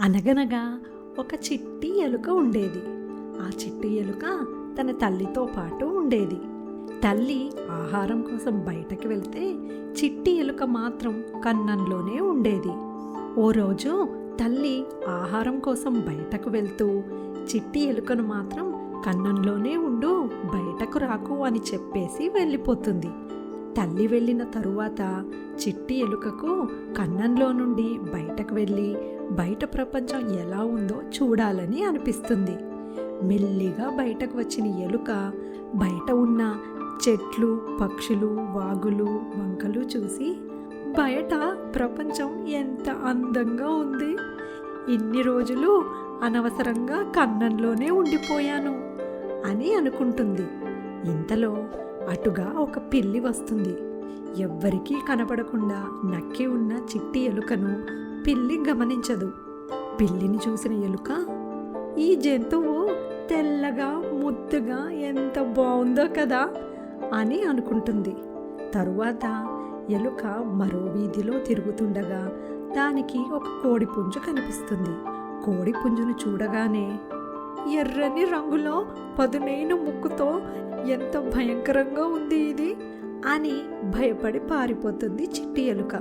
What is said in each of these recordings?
అనగనగా ఒక చిట్టి ఎలుక ఉండేది. ఆ చిట్టి ఎలుక తన తల్లితో పాటు ఉండేది. తల్లి ఆహారం కోసం బయటకు వెళ్తే చిట్టి ఎలుక మాత్రం కన్నంలోనే ఉండేది. ఓ రోజు తల్లి ఆహారం కోసం బయటకు వెళ్తూ చిట్టి ఎలుకను మాత్రం కన్నంలోనే ఉండు, బయటకు రాకు అని చెప్పేసి వెళ్ళిపోతుంది. తల్లి వెళ్ళిన తరువాత చిట్టి ఎలుకకు కన్నంలో నుండి బయటకు వెళ్ళి బయట ప్రపంచం ఎలా ఉందో చూడాలని అనిపిస్తుంది. మెల్లిగా బయటకు వచ్చిన ఎలుక బయట ఉన్న చెట్లు, పక్షులు, వాగులు, వంకలు చూసి బయట ప్రపంచం ఎంత అందంగా ఉంది, ఇన్ని రోజులు అనవసరంగా కన్నంలోనే ఉండిపోయాను అని అనుకుంటుంది. ఇంతలో అటుగా ఒక పిల్లి వస్తుంది. ఎవ్వరికీ కనపడకుండా నక్కి ఉన్న చిట్టి ఎలుకను పిల్లి గమనించదు. పిల్లిని చూసిన ఎలుక, ఈ జంతువు తెల్లగా ముద్దుగా ఎంత బాగుందో కదా అని అనుకుంటుంది. తరువాత ఎలుక మరో వీధిలో తిరుగుతుండగా దానికి ఒక కోడిపుంజు కనిపిస్తుంది. కోడిపుంజును చూడగానే, ఎర్రని రంగులో పదునైన ముక్కుతో ఎంత భయంకరంగా ఉంది ఇది అని భయపడి పారిపోతుంది చిట్టి ఎలుక.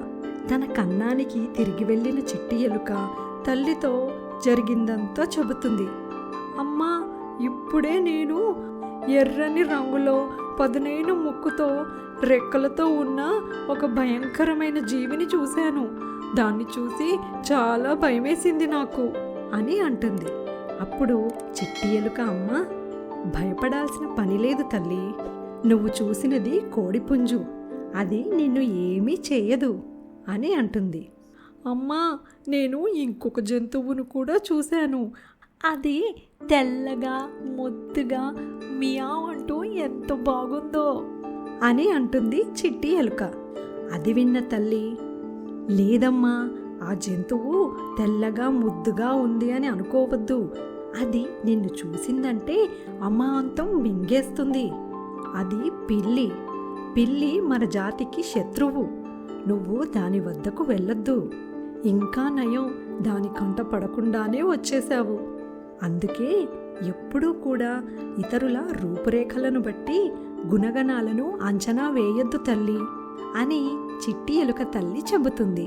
తన కన్నానికి తిరిగి వెళ్ళిన చిట్టి ఎలుక తల్లితో జరిగిందంతా చెబుతుంది. అమ్మా, ఇప్పుడే నేను ఎర్రని రంగులో పదునైన ముక్కుతో రెక్కలతో ఉన్న ఒక భయంకరమైన జీవిని చూశాను. దాన్ని చూసి చాలా భయమేసింది నాకు అని అంటుంది. అప్పుడు చిట్టి ఎలుక, అమ్మ, భయపడాల్సిన పని లేదు తల్లి, నువ్వు చూసినది కోడిపుంజు, అది నిన్ను ఏమీ చేయదు అని అంటుంది. అమ్మా, నేను ఇంకొక జంతువును కూడా చూశాను, అది తెల్లగా ముద్దుగా మియావ్ అంటూ ఎంత బాగుందో అని అంటుంది చిట్టి ఎలుక. అది విన్న తల్లి, లేదమ్మా, ఆ జంతువు తెల్లగా ముద్దుగా ఉంది అని అనుకోవద్దు, అది నిన్ను చూసిందంటే అమాంతం మింగేస్తుంది. అది పిల్లి. పిల్లి మన జాతికి శత్రువు. నువ్వు దాని వద్దకు వెళ్ళొద్దు. ఇంకా నయం, దాని కంట పడకుండానే వచ్చేశావు. అందుకే ఎప్పుడూ కూడా ఇతరుల రూపురేఖలను బట్టి గుణగణాలను అంచనా వేయొద్దు తల్లి అని చిట్టి ఎలుక తల్లి చెబుతుంది.